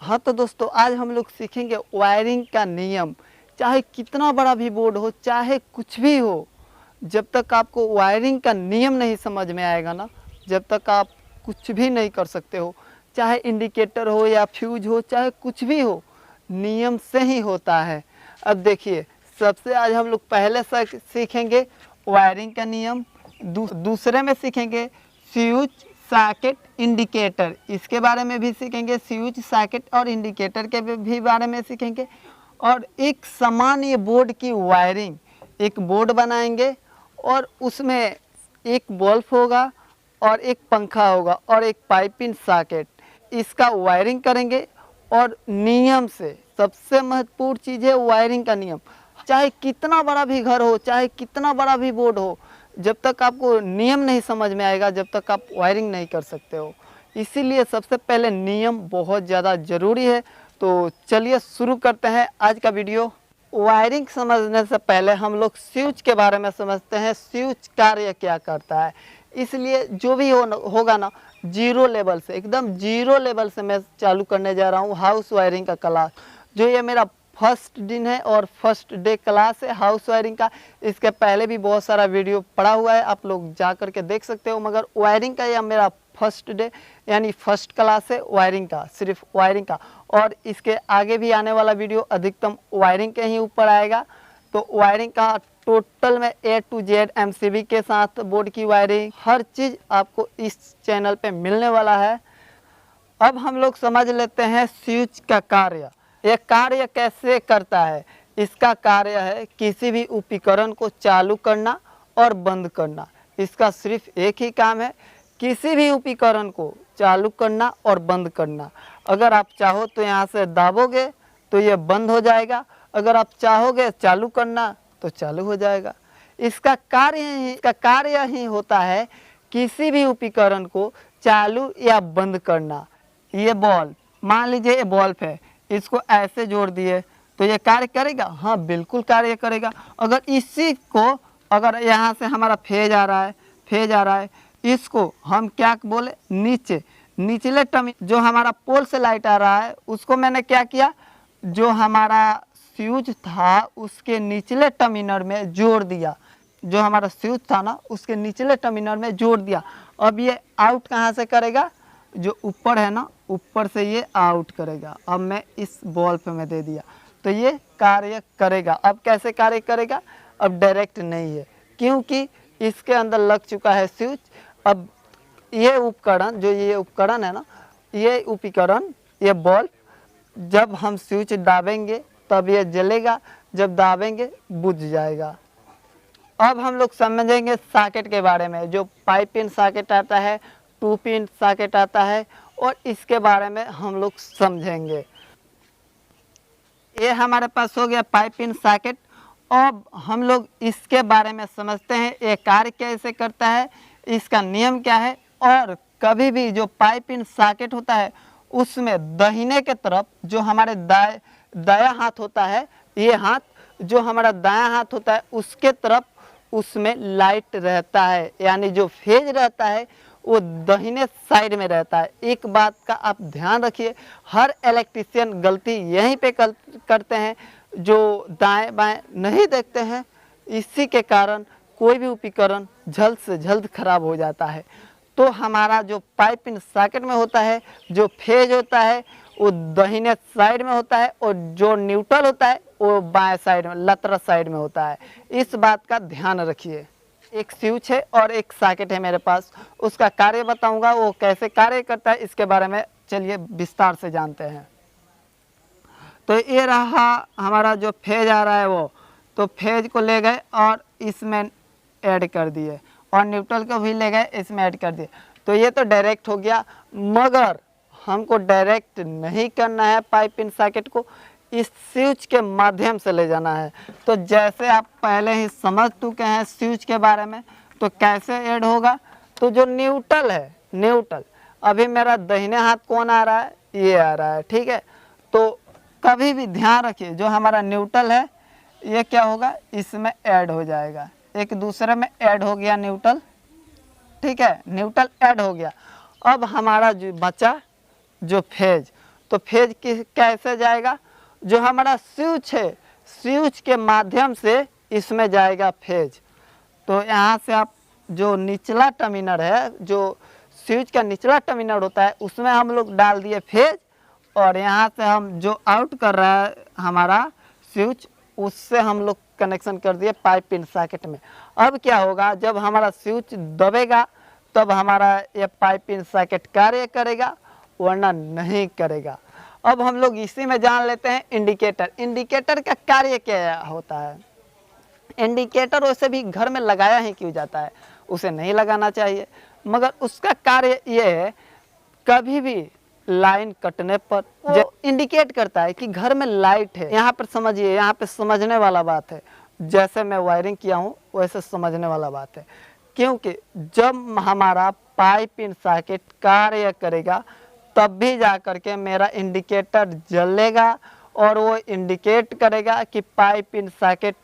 हाँ तो दोस्तों आज हम लोग सीखेंगे वायरिंग का नियम। चाहे कितना बड़ा भी बोर्ड हो, चाहे कुछ भी हो, जब तक आपको वायरिंग का नियम नहीं समझ में आएगा ना, जब तक आप कुछ भी नहीं कर सकते हो। चाहे इंडिकेटर हो या फ्यूज हो, चाहे कुछ भी हो, नियम से ही होता है। अब देखिए, सबसे आज हम लोग पहले सीखेंगे वायरिंग का नियम। दूसरे में सीखेंगे फ्यूज, सॉकेट, इंडिकेटर। इसके बारे में भी सीखेंगे, फ्यूज, सॉकेट और इंडिकेटर के भी बारे में सीखेंगे। और एक सामान्य बोर्ड की वायरिंग, एक बोर्ड बनाएंगे और उसमें एक बल्ब होगा और एक पंखा होगा और एक पाइपिंग सॉकेट, इसका वायरिंग करेंगे। और नियम से सबसे महत्वपूर्ण चीज़ है वायरिंग का नियम। चाहे कितना बड़ा भी घर हो, चाहे कितना बड़ा भी बोर्ड हो, जब तक आपको नियम नहीं समझ में आएगा, जब तक आप वायरिंग नहीं कर सकते हो। इसीलिए सबसे पहले नियम बहुत ज़्यादा ज़रूरी है। तो चलिए शुरू करते हैं आज का वीडियो। वायरिंग समझने से पहले हम लोग स्विच के बारे में समझते हैं, स्विच कार्य क्या करता है। इसलिए जो भी होगा ना, जीरो लेवल से, एकदम जीरो लेवल से मैं चालू करने जा रहा हूँ हाउस वायरिंग का क्लास। जो ये मेरा फर्स्ट दिन है और फर्स्ट डे क्लास है हाउस वायरिंग का। इसके पहले भी बहुत सारा वीडियो पड़ा हुआ है, आप लोग जा कर के देख सकते हो। मगर वायरिंग का यह मेरा फर्स्ट डे यानी फर्स्ट क्लास है वायरिंग का, सिर्फ वायरिंग का। और इसके आगे भी आने वाला वीडियो अधिकतम वायरिंग के ही ऊपर आएगा। तो वायरिंग का टोटल में A to Z MCB के साथ बोर्ड की वायरिंग, हर चीज़ आपको इस चैनल पे मिलने वाला है। अब हम लोग समझ लेते हैं स्विच का कार्य। यह कार्य कैसे करता है। इसका कार्य है किसी भी उपकरण को चालू करना और बंद करना। इसका सिर्फ एक ही काम है, किसी भी उपकरण को चालू करना और बंद करना। अगर आप चाहो तो यहाँ से दाबोगे तो ये बंद हो जाएगा, अगर आप चाहोगे चालू करना तो चालू हो जाएगा। इसका कार्य ही होता है किसी भी उपकरण को चालू या बंद करना। ये बल्ब, मान लीजिए ये बल्ब है, इसको ऐसे जोड़ दिए तो ये कार्य करेगा। हाँ बिल्कुल कार्य करेगा। अगर इसी को, अगर यहाँ से हमारा फेज आ रहा है, इसको हम क्या बोले, निचले टर्मिनल, जो हमारा पोल से लाइट आ रहा है उसको मैंने क्या किया, जो हमारा फ्यूज था उसके निचले टर्मिनल में जोड़ दिया। जो हमारा फ्यूज था ना, उसके निचले टर्मिनल में जोड़ दिया। अब ये आउट कहाँ से करेगा, जो ऊपर है ना, ऊपर से ये आउट करेगा। अब मैं इस बल्ब में दे दिया तो ये कार्य करेगा। अब कैसे कार्य करेगा, अब डायरेक्ट नहीं है क्योंकि इसके अंदर लग चुका है स्विच। अब ये उपकरण, जो ये उपकरण है ना, ये उपकरण, ये बल्ब, जब हम स्विच दाबेंगे तब ये जलेगा, जब दाबेंगे बुझ जाएगा। अब हम लोग समझेंगे सॉकेट के बारे में। जो पाइप पिन सॉकेट आता है, 2 पिन सॉकेट आता है, और इसके बारे में हम लोग समझेंगे। ये हमारे पास हो गया पाइप पिन सॉकेट। अब हम लोग इसके बारे में समझते हैं, ये कार्य कैसे करता है, इसका नियम क्या है। और कभी भी जो पाइप पिन सॉकेट होता है उसमें दाहिने के तरफ जो हमारे दायां हाथ होता है, ये हाथ जो हमारा दायां हाथ होता है उसके तरफ उसमें लाइट रहता है, यानी जो फेज रहता है वो दाहिने साइड में रहता है। एक बात का आप ध्यान रखिए, हर इलेक्ट्रिशियन गलती यहीं पे करते हैं, जो दाएं बाएं नहीं देखते हैं। इसी के कारण कोई भी उपकरण जल्द से जल्द खराब हो जाता है। तो हमारा जो पाइप इन सॉकेट में होता है, जो फेज होता है वो दाहिने साइड में होता है, और जो न्यूट्रल होता है वो बाएं साइड में, लतरस साइड में होता है। इस बात का ध्यान रखिए। एक स्विच है और एक सॉकेट है मेरे पास, उसका कार्य बताऊंगा, वो कैसे कार्य करता है इसके बारे में चलिए विस्तार से जानते हैं। तो ये रहा हमारा जो फेज आ रहा है वो, तो फेज को ले गए और इसमें ऐड कर दिए, और न्यूट्रल को भी ले गए इसमें ऐड कर दिए। तो ये तो डायरेक्ट हो गया, मगर हमको डायरेक्ट नहीं करना है पाइप इन सॉकेट को, इस स्विच के माध्यम से ले जाना है। तो जैसे आप पहले ही समझ चुके हैं स्विच के बारे में, तो कैसे ऐड होगा, तो जो न्यूट्रल है, न्यूट्रल, अभी मेरा दाहिने हाथ कौन आ रहा है, ये आ रहा है, ठीक है। तो कभी भी ध्यान रखिए, जो हमारा न्यूट्रल है ये क्या होगा, इसमें ऐड हो जाएगा, एक दूसरे में ऐड हो गया न्यूट्रल, ठीक है, न्यूट्रल ऐड हो गया। अब हमारा जो बचा जो फेज, तो फेज कैसे जाएगा? जो हमारा स्विच है, स्विच के माध्यम से इसमें जाएगा फेज। तो यहाँ से आप जो निचला टर्मिनल है, जो स्विच का निचला टर्मिनल होता है, उसमें हम लोग डाल दिए फेज, और यहाँ से हम जो आउट कर रहा है हमारा स्विच, उससे हम लोग कनेक्शन कर दिए पाइप इन सॉकेट में। अब क्या होगा, जब हमारा स्विच दबेगा तब हमारा ये पाइप इन सॉकेट कार्य करेगा, वरना नहीं करेगा। अब हम लोग इसी में जान लेते हैं इंडिकेटर। इंडिकेटर का कार्य क्या होता है? इंडिकेटर वैसे भी घर में लगाया ही क्यों जाता है, उसे नहीं लगाना चाहिए, मगर उसका कार्य ये है, कभी भी लाइन कटने पर जो इंडिकेट करता है कि घर में लाइट है। यहाँ पर समझिए, यहाँ पे समझने वाला बात है, जैसे मैं वायरिंग किया हूँ वैसे समझने वाला बात है, क्योंकि जब हमारा पाइप इन सॉकेट कार्य करेगा तब भी जा करके मेरा इंडिकेटर जलेगा, और वो इंडिकेट करेगा कि पाइप इन सॉकेट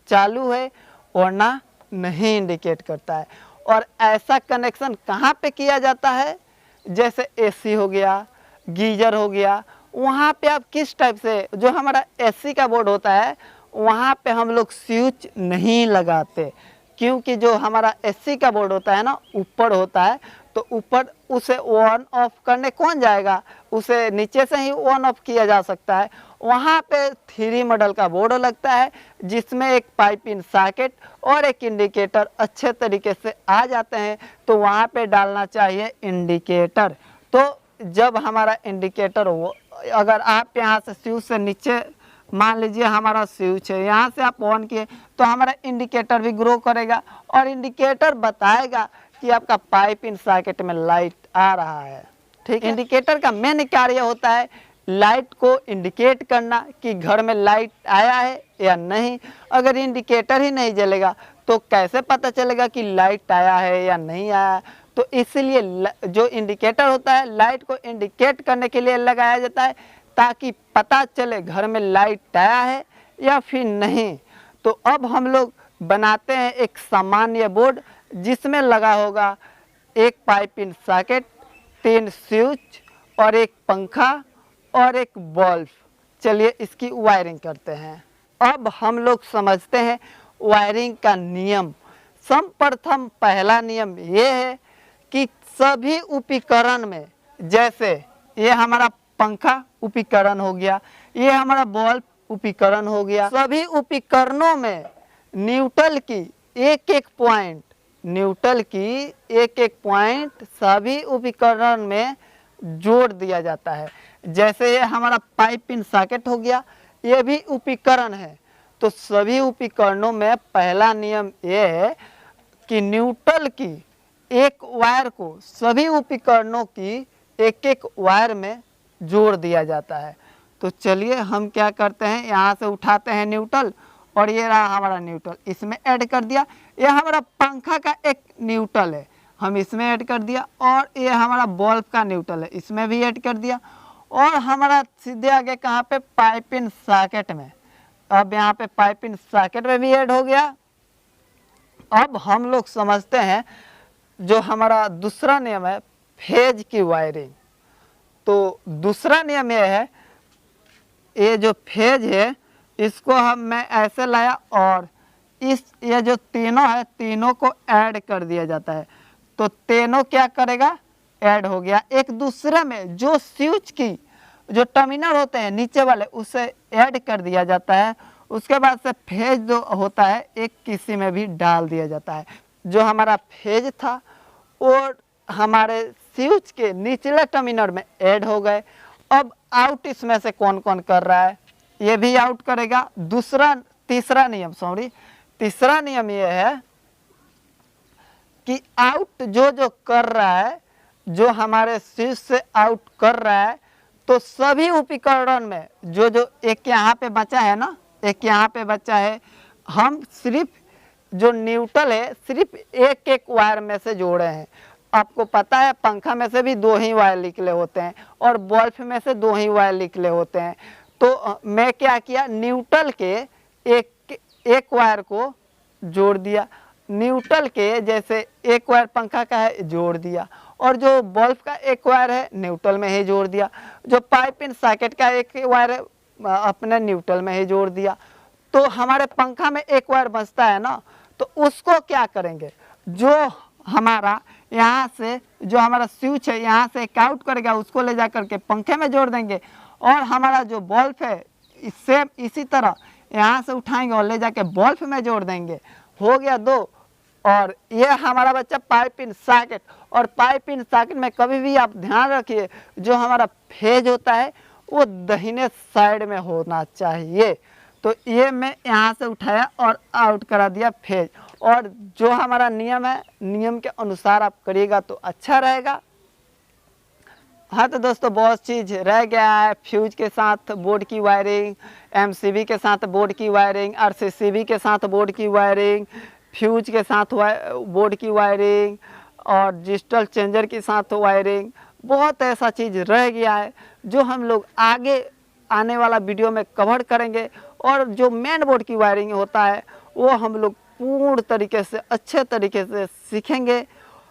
चालू है, वरना नहीं इंडिकेट करता है। और ऐसा कनेक्शन कहाँ पे किया जाता है? जैसे एसी हो गया, गीजर हो गया, वहाँ पे आप किस टाइप से, जो हमारा एसी का बोर्ड होता है वहाँ पे हम लोग स्विच नहीं लगाते, क्योंकि जो हमारा एसी का बोर्ड होता है ना, ऊपर होता है, तो ऊपर उसे ऑन ऑफ करने कौन जाएगा? उसे नीचे से ही ऑन ऑफ किया जा सकता है। वहाँ पे 3 मॉडल का बोर्ड लगता है, जिसमें एक पाइप इन सॉकेट और एक इंडिकेटर अच्छे तरीके से आ जाते हैं, तो वहाँ पे डालना चाहिए इंडिकेटर। तो जब हमारा इंडिकेटर हो, अगर आप यहाँ से स्विच से नीचे, मान लीजिए हमारा स्विच है, यहाँ से आप ऑन किए तो हमारा इंडिकेटर भी ग्रो करेगा, और इंडिकेटर बताएगा कि आपका पाइप इन सॉकेट में लाइट आ रहा है। ठीक है, इंडिकेटर का मेन कार्य होता है लाइट को इंडिकेट करना कि घर में लाइट आया है या नहीं। अगर इंडिकेटर ही नहीं जलेगा तो कैसे पता चलेगा कि लाइट आया है या नहीं आया? तो इसलिए जो इंडिकेटर होता है लाइट को इंडिकेट करने के लिए लगाया जाता है, ताकि पता चले घर में लाइट आया है या फिर नहीं। तो अब हम लोग बनाते हैं एक सामान्य बोर्ड, जिसमें लगा होगा एक पाइप इन सॉकेट, 3 स्विच और एक पंखा और एक बल्ब। चलिए इसकी वायरिंग करते हैं। अब हम लोग समझते हैं वायरिंग का नियम। सर्वप्रथम पहला नियम ये है कि सभी उपकरण में, जैसे ये हमारा पंखा उपकरण हो गया, ये हमारा बल्ब उपकरण हो गया, सभी उपकरणों में न्यूट्रल की एक एक पॉइंट, न्यूट्रल की एक एक पॉइंट सभी उपकरण में जोड़ दिया जाता है। जैसे ये हमारा पाइप इन सॉकेट हो गया, ये भी उपकरण है, तो सभी उपकरणों में पहला नियम ये है कि न्यूट्रल की एक वायर को सभी उपकरणों की एक एक वायर में जोड़ दिया जाता है। तो चलिए हम क्या करते हैं, यहाँ से उठाते हैं न्यूट्रल, और ये रहा हमारा न्यूट्रल, इसमें ऐड कर दिया। ये हमारा पंखा का एक न्यूट्रल है, हम इसमें ऐड कर दिया, और ये हमारा बल्ब का न्यूट्रल है, इसमें भी ऐड कर दिया, और हमारा सीधे आगे कहाँ पे, पाइप इन सॉकेट में। अब यहाँ पे पाइप इन सॉकेट में भी ऐड हो गया। अब हम लोग समझते हैं जो हमारा दूसरा नियम है फेज की वायरिंग। तो दूसरा नियम यह है, ये जो फेज है इसको मैं ऐसे लाया, और ये जो तीनों है, तीनों को ऐड कर दिया जाता है। तो तीनों क्या करेगा, ऐड हो गया एक दूसरे में। जो स्विच की जो टर्मिनल होते हैं नीचे वाले, उसे ऐड कर दिया जाता है। उसके बाद से फेज जो होता है एक किसी में भी डाल दिया जाता है। जो हमारा फेज था और हमारे स्विच के निचले टर्मिनल में ऐड हो गए। अब आउट इसमें से कौन कौन कर रहा है, ये भी आउट करेगा। तीसरा नियम ये है कि आउट जो कर रहा है, जो हमारे स्विच से आउट कर रहा है, तो सभी उपकरण में जो एक यहाँ पे बचा है ना, एक यहाँ पे बचा है, हम सिर्फ जो न्यूट्रल है सिर्फ एक एक वायर में से जोड़े हैं। आपको पता है पंखा में से भी 2 ही वायर निकले होते हैं, और बल्ब में से 2 ही वायर निकले होते हैं। तो मैं क्या किया, न्यूट्रल के एक वायर को जोड़ दिया, न्यूट्रल के जैसे एक वायर पंखा का है जोड़ दिया, और जो बल्ब का एक वायर है न्यूट्रल में ही जोड़ दिया, जो पाइप इन सॉकेट का एक वायर है अपने न्यूट्रल में ही जोड़ दिया। तो हमारे पंखा में एक वायर बचता है ना, तो उसको क्या करेंगे, जो हमारा यहाँ से जो हमारा स्विच है यहाँ से आउट करेगा उसको ले जा करके पंखे में जोड़ देंगे, और हमारा जो बल्ब है इससे इसी तरह यहाँ से उठाएंगे और ले जाके बल्ब में जोड़ देंगे। हो गया दो। और ये हमारा बच्चा पाइप इन सॉकेट, और पाइप इन सॉकेट में कभी भी आप ध्यान रखिए जो हमारा फेज होता है वो दाहिने साइड में होना चाहिए। तो ये मैं यहाँ से उठाया और आउट करा दिया फेज, और जो हमारा नियम है नियम के अनुसार आप करिएगा तो अच्छा रहेगा। हाँ तो दोस्तों बहुत चीज़ रह गया है, फ्यूज के साथ बोर्ड की वायरिंग, एमसीबी के साथ बोर्ड की वायरिंग, आरसीसीबी के साथ बोर्ड की वायरिंग, फ्यूज के साथ बोर्ड की वायरिंग, और डिजिटल चेंजर के साथ वायरिंग। बहुत ऐसा चीज़ रह गया है जो हम लोग आगे आने वाला वीडियो में कवर करेंगे, और जो मेन बोर्ड की वायरिंग होता है वो हम लोग पूर्ण तरीके से अच्छे तरीके से सीखेंगे।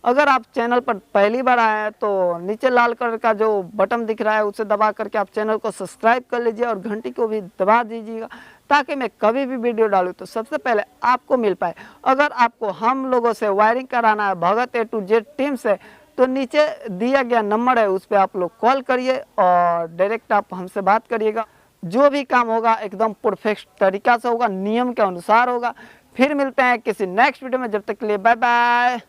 अगर आप चैनल पर पहली बार आए हैं तो नीचे लाल कलर का जो बटन दिख रहा है उसे दबा करके आप चैनल को सब्सक्राइब कर लीजिए, और घंटी को भी दबा दीजिएगा ताकि मैं कभी भी वीडियो डालूँ तो सबसे पहले आपको मिल पाए। अगर आपको हम लोगों से वायरिंग कराना है भगत A to Z टीम से, तो नीचे दिया गया नंबर है उस पर आप लोग कॉल करिए और डायरेक्ट आप हमसे बात करिएगा। जो भी काम होगा एकदम परफेक्ट तरीका से होगा, नियम के अनुसार होगा। फिर मिलते हैं किसी नेक्स्ट वीडियो में, जब तक के लिए बाय बाय।